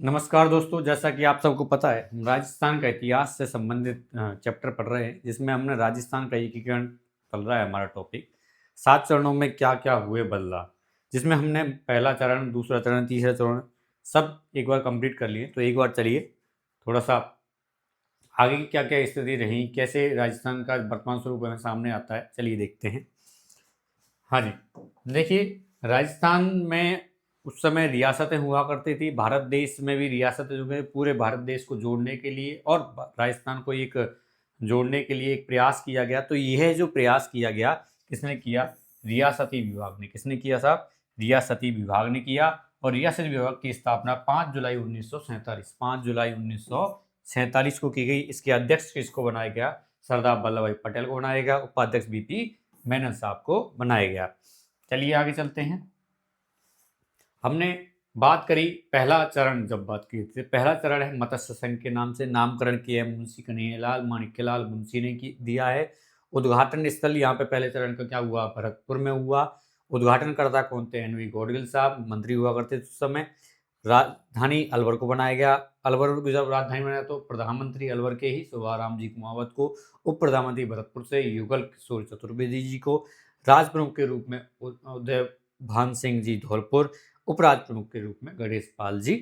नमस्कार दोस्तों, जैसा कि आप सबको पता है हम राजस्थान का इतिहास से संबंधित चैप्टर पढ़ रहे हैं, जिसमें हमने राजस्थान का एकीकरण चल रहा है हमारा टॉपिक। 7 चरणों में क्या क्या हुए बदलाव, जिसमें हमने पहला चरण, दूसरा चरण, तीसरा चरण सब एक बार कंप्लीट कर लिए। तो एक बार चलिए थोड़ा सा आगे की क्या क्या स्थिति रही, कैसे राजस्थान का वर्तमान स्वरूप हमें सामने आता है, चलिए देखते हैं। हाँ जी, देखिए राजस्थान में उस समय रियासतें हुआ करती थी। भारत देश में भी रियासतें जो है पूरे भारत देश को जोड़ने के लिए और राजस्थान को एक जोड़ने के लिए एक प्रयास किया गया। तो यह जो प्रयास किया गया, किसने किया? रियासती विभाग ने। किसने किया साहब? रियासती विभाग ने किया। और रियासती विभाग की स्थापना 5 जुलाई 1947 5 जुलाई 1947 को की गई। इसके अध्यक्ष किसको बनाया गया? सरदार वल्लभ भाई पटेल को बनाया गया। उपाध्यक्ष बीपी मेनन साहब को बनाया गया। चलिए आगे चलते हैं। हमने बात करी पहला चरण, जब बात की थी पहला चरण है मत्स्य संघ के नाम से नामकरण किया है मुंशी कन्हैयालाल माणिक्यलाल मुंशी ने दिया है। उद्घाटन स्थल यहाँ पे पहले चरण का क्या हुआ? भरतपुर में हुआ। उद्घाटनकर्ता कौन थे? एन वी गॉडगिल साहब, मंत्री हुआ करते उस समय। राजधानी अलवर को बनाया गया। अलवर को जब राजधानी बनाया तो प्रधानमंत्री अलवर के ही शोभाराम जी कुमावत को, उप प्रधानमंत्री भरतपुर से युगल किशोर चतुर्वेदी जी को, राज प्रमुख के रूप में उदय भान सिंह जी धौलपुर, उपराज प्रमुख के रूप में गणेश पाल जी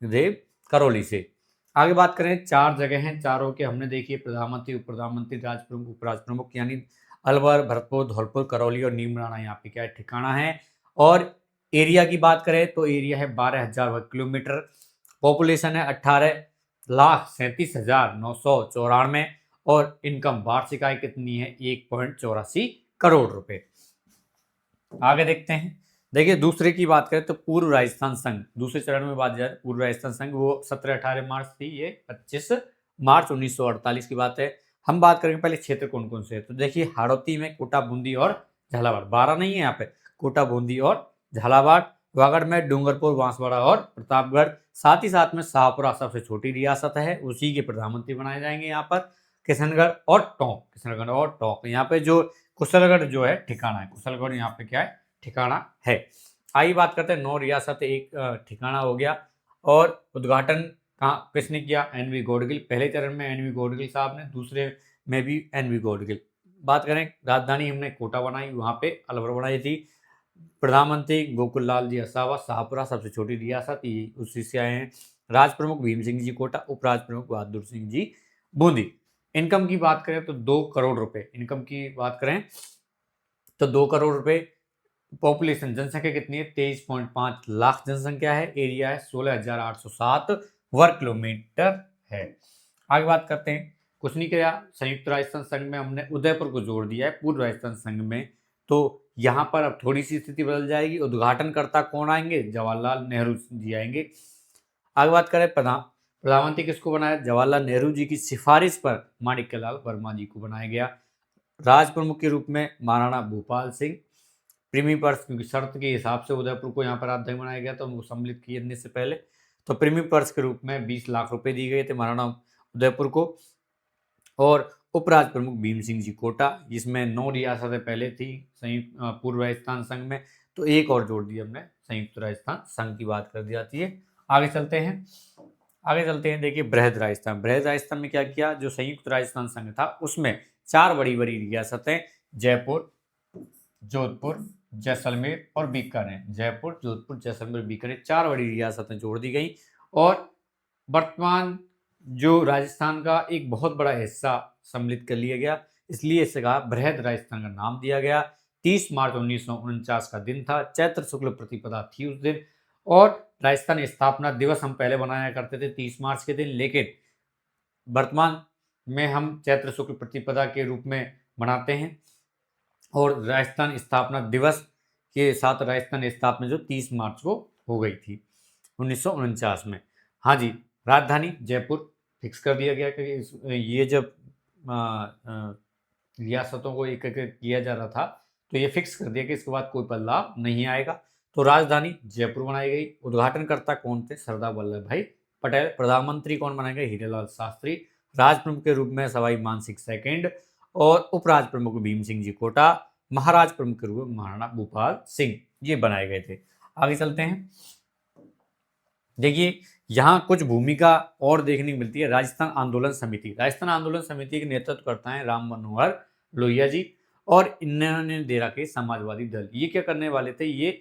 देव करौली से। आगे बात करें, 4 जगह हैं, चारों के हमने देखिए प्रधानमंत्री, उप प्रधानमंत्री, राज प्रमुख, उपराज प्रमुख, यानी अलवर, भरतपुर, धौलपुर, करौली और नीमराना यहाँ पे क्या है? ठिकाना है। और एरिया की बात करें तो एरिया है 12,000 वर्ग किलोमीटर। पॉपुलेशन है 18,37,994 और इनकम वार्षिक आय कितनी है? 1.84 करोड़ रुपए। आगे देखते हैं। देखिए दूसरे की बात करें तो पूर्व राजस्थान संघ, दूसरे चरण में बात जाए पूर्व राजस्थान संघ, वो 17-18 मार्च थी, ये 25 मार्च 1948 की बात है। हम बात करेंगे पहले क्षेत्र कौन कौन से है। तो देखिए हाड़ौती में कोटा, बूंदी और झालावाड़, 12 नहीं है यहाँ पे, कोटा, बूंदी और झालावाड़। वागड़ में डूंगरपुर, बांसवाड़ा और प्रतापगढ़। साथ ही साथ में शाहपुरा सबसे छोटी रियासत है, उसी के प्रधानमंत्री बनाए जाएंगे यहाँ पर। किशनगढ़ और टोंक, किशनगढ़ और टोंक, यहाँ पे जो कुशलगढ़ जो है ठिकाना है, कुशलगढ़ यहाँ पे क्या है? ठिकाना है। आइए बात करते हैं 9 रियासत एक ठिकाना हो गया। और उद्घाटन कहाँ किसने किया? N V Gadgil. पहले चरण में एन वी गॉडगिल साहब ने, दूसरे में भी एन वी गॉडगिल। बात करें राजधानी हमने कोटा बनाई, वहाँ पे अलवर बनाई थी। प्रधानमंत्री गोकुल लाल जी असावा, शाहपुरा सबसे छोटी रियासत, ये उसी से आए हैं। राज प्रमुख भीम सिंह जी कोटा, उपराज प्रमुख बहादुर सिंह जी बूंदी। इनकम की बात करें तो 2 करोड़ रुपए इनकम की बात करें तो 2 करोड़ रुपए। पॉपुलेशन, जनसंख्या कितनी है? 23.5 लाख जनसंख्या है। एरिया है 16,807 वर्ग किलोमीटर है। आगे बात करते हैं, कुछ नहीं किया संयुक्त राजस्थान संघ में, हमने उदयपुर को जोड़ दिया है पूर्व राजस्थान संघ में। तो यहाँ पर अब थोड़ी सी स्थिति बदल जाएगी। उद्घाटनकर्ता कौन आएंगे? जवाहरलाल नेहरू जी आएंगे। आगे बात करें प्रधानमंत्री किसको बनाया? जवाहरलाल नेहरू जी की सिफारिश पर माणिक्यलाल वर्मा जी को बनाया गया। राज प्रमुख के रूप में महाराणा भूपाल सिंह। प्रीमी पर्स, क्योंकि शर्त के हिसाब से उदयपुर को यहाँ पर राजधानी बनाया गया था उनको सम्मिलित किए से पहले, तो प्रीमी पर्स के रूप में 20 लाख रुपए दिए गए थे महाराणा उदयपुर को। और उपराज प्रमुख भीम सिंह जी कोटा, जिसमें 9 रियासतें पहले थी संयुक्त पूर्व राजस्थान संघ में, तो एक और जोड़ दी हमने, संयुक्त राजस्थान संघ की बात कर दी जाती है। आगे चलते हैं। देखिए बृहद राजस्थान में क्या किया? जो संयुक्त राजस्थान संघ था उसमें 4 बड़ी बड़ी रियासतें, जयपुर, जोधपुर, जैसलमेर और बीकानेर, जयपुर, जोधपुर, जैसलमेर, बीकानेर, 4 बड़ी रियासतें जोड़ दी गई। और वर्तमान जो राजस्थान का एक बहुत बड़ा हिस्सा सम्मिलित कर लिया गया, इसलिए इसे कहा बृहद राजस्थान का नाम दिया गया। 30 मार्च 1949 का दिन था, चैत्र शुक्ल प्रतिपदा थी उस दिन। और राजस्थान स्थापना दिवस हम पहले बनाया करते थे 30 मार्च के दिन, लेकिन वर्तमान में हम चैत्र शुक्ल प्रतिपदा के रूप में मनाते हैं। और राजस्थान स्थापना दिवस के साथ राजस्थान स्थापना जो 30 मार्च को हो गई थी 1949 में। हाँ जी, राजधानी जयपुर फिक्स कर दिया गया कि ये जब रियासतों को एक एक किया जा रहा था, तो ये फिक्स कर दिया कि इसके बाद कोई बदलाव नहीं आएगा। तो राजधानी जयपुर बनाई गई। उद्घाटनकर्ता कौन थे? सरदार वल्लभ भाई पटेल। प्रधानमंत्री कौन बनाए गए? हीरेलाल शास्त्री। राज प्रमुख के रूप में सवाई मानसिंह सेकंड और उपराज प्रमुख भीम सिंह जी कोटा, महाराज प्रमुख के रूप में महाराणा भूपाल सिंह, ये बनाए गए थे। आगे चलते हैं। देखिए यहाँ कुछ भूमिका और देखने को मिलती है। राजस्थान आंदोलन समिति, राजस्थान आंदोलन समिति के नेतृत्व करता है राम मनोहर लोहिया जी, और इन्होंने दे रखे समाजवादी दल। ये क्या करने वाले थे, ये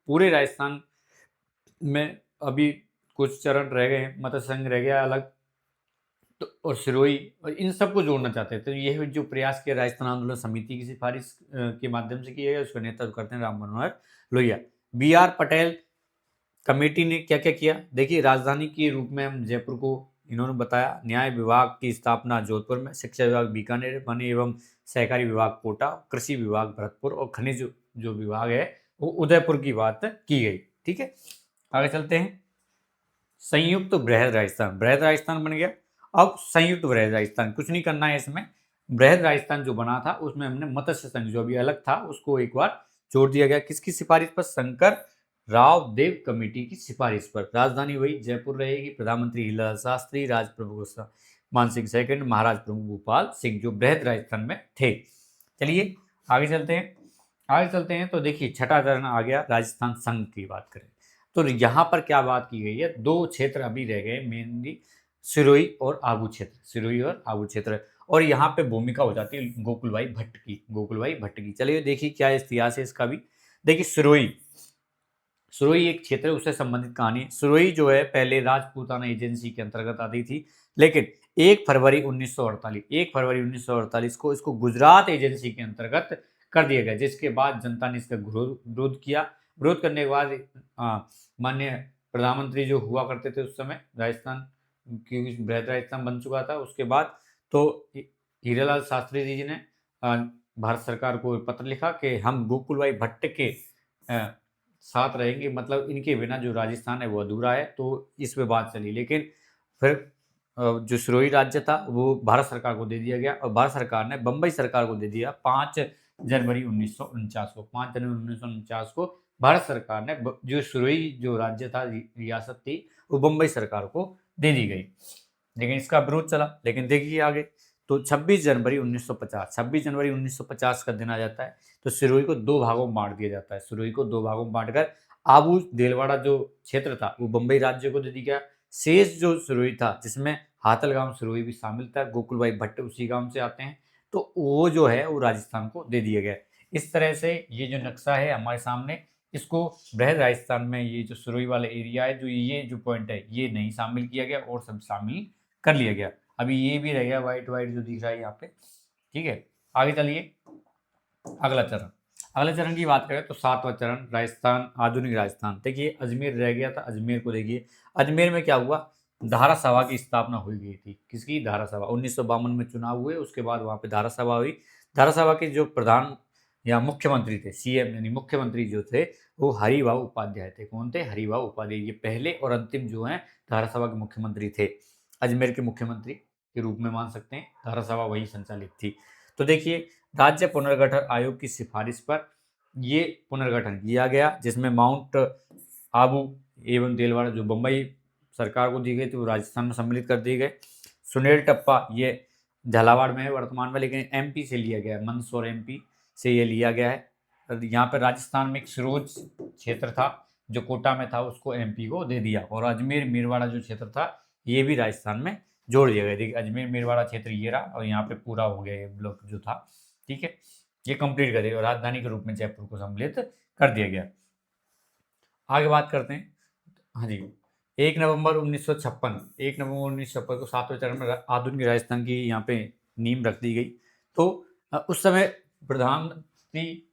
पूरे राजस्थान में अभी कुछ चरण रह गए हैं, मत्स्य संघ रह गया अलग, तो और सिरोही और इन सबको जोड़ना चाहते थे। तो ये जो प्रयास किया राजस्थान आंदोलन समिति की सिफारिश के माध्यम से किया गया, उसका नेतृत्व करते हैं Ram Manohar Lohia. B R Patel committee ने क्या क्या किया, देखिए राजधानी के रूप में हम जयपुर को इन्होंने बताया, न्याय विभाग की स्थापना जोधपुर में, शिक्षा विभाग बीकानेर, वन एवं सहकारी विभाग कोटा, कृषि विभाग भरतपुर और खनिज जो विभाग है वो उदयपुर की बात की गई। ठीक है, आगे चलते हैं। संयुक्त बृहद राजस्थान, बृहद राजस्थान बन गया। अब संयुक्त बृहद राजस्थान कुछ नहीं करना है इसमें, बृहद राजस्थान जो बना था उसमें हमने मत्स्य संघ जो अभी अलग था उसको एक बार जोड़ दिया गया। किसकी सिफारिश पर, शंकर राव देव कमेटी की सिफारिश पर। राजधानी वही जयपुर रहेगी, प्रधानमंत्री हीरालाल शास्त्री, राज प्रमुख मानसिंह सेकंड, महाराज प्रमुख भूपाल सिंह जो बृहद राजस्थान में थे। चलिए आगे चलते हैं, आगे चलते हैं तो देखिए छठा चरण आ गया, राजस्थान संघ की बात करें तो यहाँ पर क्या बात की गई है, दो क्षेत्र अभी रह गए मेनली, सिरोही और आबू क्षेत्र, सिरोही और आबू क्षेत्र, और यहाँ पे भूमिका हो जाती है गोकुल भाई भट्ट की, गोकुल भाई भट्ट की। चलिए देखिए क्या इतिहास है इसका भी। देखिए सिरोही, सिरोही एक क्षेत्र है, उससे संबंधित कहानी। सिरोही जो है पहले राजपूताना एजेंसी के अंतर्गत आती थी, लेकिन 1 फरवरी 1948 को इसको गुजरात एजेंसी के अंतर्गत कर दिया गया, जिसके बाद जनता ने इसका विरोध किया। विरोध करने के बाद माननीय प्रधानमंत्री जो हुआ करते थे उस समय राजस्थान, क्योंकि बृहद राजस्थान बन चुका था, उसके बाद तो हीरालाल शास्त्री जी ने भारत सरकार को पत्र लिखा कि हम गोकुल भाई भट्ट के साथ रहेंगे, मतलब इनके बिना जो राजस्थान है वो अधूरा है। तो इस पे बात चली, लेकिन फिर जो सिरोही राज्य था वो भारत सरकार को दे दिया गया, और भारत सरकार ने बम्बई सरकार को दे दिया 5 जनवरी 1949 को। 5 जनवरी 1949 को भारत सरकार ने जो सिरोही जो राज्य था, रियासत थी, वो बम्बई सरकार को दे दी गई, लेकिन इसका विरोध चला। लेकिन देखिए आगे, तो 26 जनवरी 1950 का दिन आ जाता है, तो सिरोही को दो भागों में बांट दिया जाता है। सिरोही को दो भागों में बांटकर आबू देलवाड़ा जो क्षेत्र था वो बम्बई राज्य को दे दिया गया। शेष जो सिरोही था, जिसमें हाथल गांव सिरोही भी शामिल था, गोकुल भाई भट्ट उसी गांव से आते हैं, तो वो जो है वो राजस्थान को दे दिया गया। इस तरह से ये जो नक्शा है हमारे सामने, इसको बृहद राजस्थान में ये जो सिरोही वाला एरिया है, जो ये जो पॉइंट है ये नहीं शामिल किया गया और सब शामिल कर लिया गया। अभी ये भी रह गया व्हाइट व्हाइट जो दिख रहा है यहाँ पे। ठीक है, आगे चलिए। अगला चरण, अगले चरण की बात करें तो 7वां चरण राजस्थान, आधुनिक राजस्थान। देखिए अजमेर रह गया था, अजमेर को देखिए। अजमेर में क्या हुआ, धारा सभा की स्थापना हुई गई थी। किसकी, धारा सभा। 1952 में चुनाव हुए, उसके बाद वहां पे धारा सभा हुई। धारा सभा के जो प्रधान या मुख्यमंत्री थे, सीएम यानी मुख्यमंत्री जो थे, वो हरिभाऊ उपाध्याय थे। कौन थे, हरिभाऊ उपाध्याय। ये पहले और अंतिम जो है धारा सभा के मुख्यमंत्री थे, अजमेर के मुख्यमंत्री के रूप में मान सकते हैं। धारा सभा वही संचालित थी। तो देखिए राज्य पुनर्गठन आयोग की सिफारिश पर ये पुनर्गठन किया गया, जिसमें माउंट आबू एवं देलवाड़ा जो बम्बई सरकार को दी गई थी वो राजस्थान में सम्मिलित कर दिए गए। सुनेल टप्पा ये झालावाड़ में है वर्तमान में, लेकिन एमपी से लिया गया है, मंदसौर एमपी से ये लिया गया है। यहाँ पर राजस्थान में एक सिरोज क्षेत्र था जो कोटा में था, उसको एमपी को दे दिया, और अजमेर मेरवाड़ा जो क्षेत्र था ये भी राजस्थान में जोड़ दिया गया। देखिए अजमेर मेरवाड़ा क्षेत्र ये रहा, और यहाँ पे पूरा हो गया ये ब्लॉक जो था। ठीक है, ये कंप्लीट कर दिया और राजधानी के रूप में जयपुर को सम्मिलित कर दिया गया। आगे बात करते हैं। हाँ जी, 1 नवंबर 1956, 1 नवंबर 1956 को 7वें चरण में आधुनिक राजस्थान की यहाँ पे नींव रख दी गई। तो उस समय प्रधानमंत्री,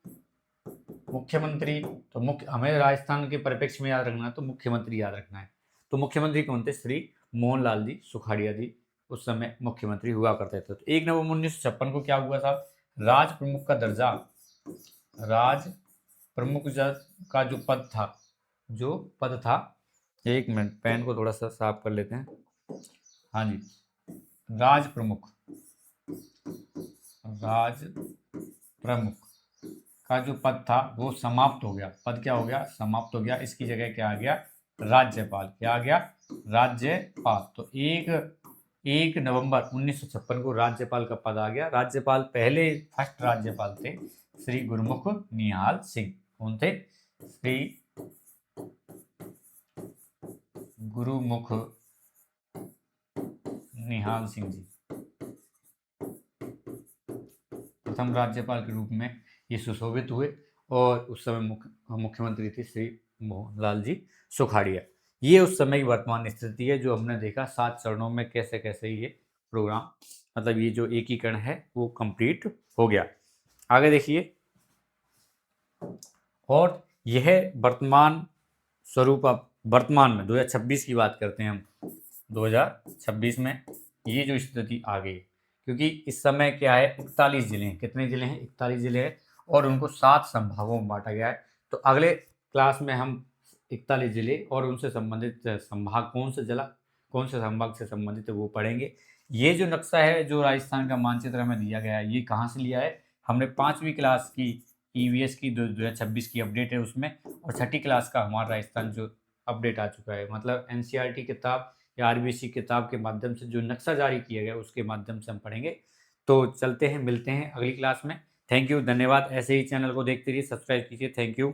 मुख्यमंत्री, तो मुख्य हमें राजस्थान के परिप्रेक्ष्य में याद रखना है तो मुख्यमंत्री याद रखना है। तो मुख्यमंत्री कौन थे, श्री मोहनलाल जी सुखाड़िया जी उस समय मुख्यमंत्री हुआ करते थे। तो 1 नवंबर 1956 को क्या हुआ था, राज प्रमुख का दर्जा, राज प्रमुख का जो पद था, एक मिनट पेन को थोड़ा सा साफ कर लेते हैं। हाँ जी, राज प्रमुख का जो पद था वो समाप्त हो गया। पद क्या हो गया, समाप्त हो गया। इसकी जगह क्या आ गया, राज्यपाल। क्या आ गया, राज्यपाल। तो 1 नवंबर 1956 को राज्यपाल का पद आ गया। राज्यपाल पहले फर्स्ट राज्यपाल थे श्री गुरमुख निहाल सिंह। कौन थे, श्री गुरुमुख निहाल सिंह जी प्रथम राज्यपाल के रूप में ये सुशोभित हुए और उस समय मुख्यमंत्री थे श्री मोहनलाल जी सुखाड़िया। ये उस समय की वर्तमान स्थिति है जो हमने देखा 7 चरणों में कैसे कैसे ये प्रोग्राम मतलब ये जो एकीकरण है वो कंप्लीट हो गया। आगे देखिए, और यह वर्तमान स्वरूप अब वर्तमान में 2026 की बात करते हैं हम। 2026 में ये जो स्थिति आ गई, क्योंकि इस समय क्या है 41 जिले हैं। कितने जिले हैं? 41 जिले हैं और उनको 7 संभागों में बांटा गया है। तो अगले क्लास में हम 41 जिले और उनसे संबंधित संभाग कौन से संभाग से संबंधित है वो पढ़ेंगे। ये जो नक्शा है जो राजस्थान का मानचित्र हमें दिया गया है, ये कहाँ से लिया है? हमने 5वीं क्लास की ईवीएस की 2026 की अपडेट है उसमें, और 6ठी क्लास का हमारा राजस्थान जो अपडेट आ चुका है, मतलब एनसीईआरटी किताब या आरबीसी किताब के माध्यम से जो नक्शा जारी किया गया उसके माध्यम से हम पढ़ेंगे। तो चलते हैं, मिलते हैं अगली क्लास में। थैंक यू, धन्यवाद। ऐसे ही चैनल को देखते रहिए, सब्सक्राइब कीजिए। Thank you.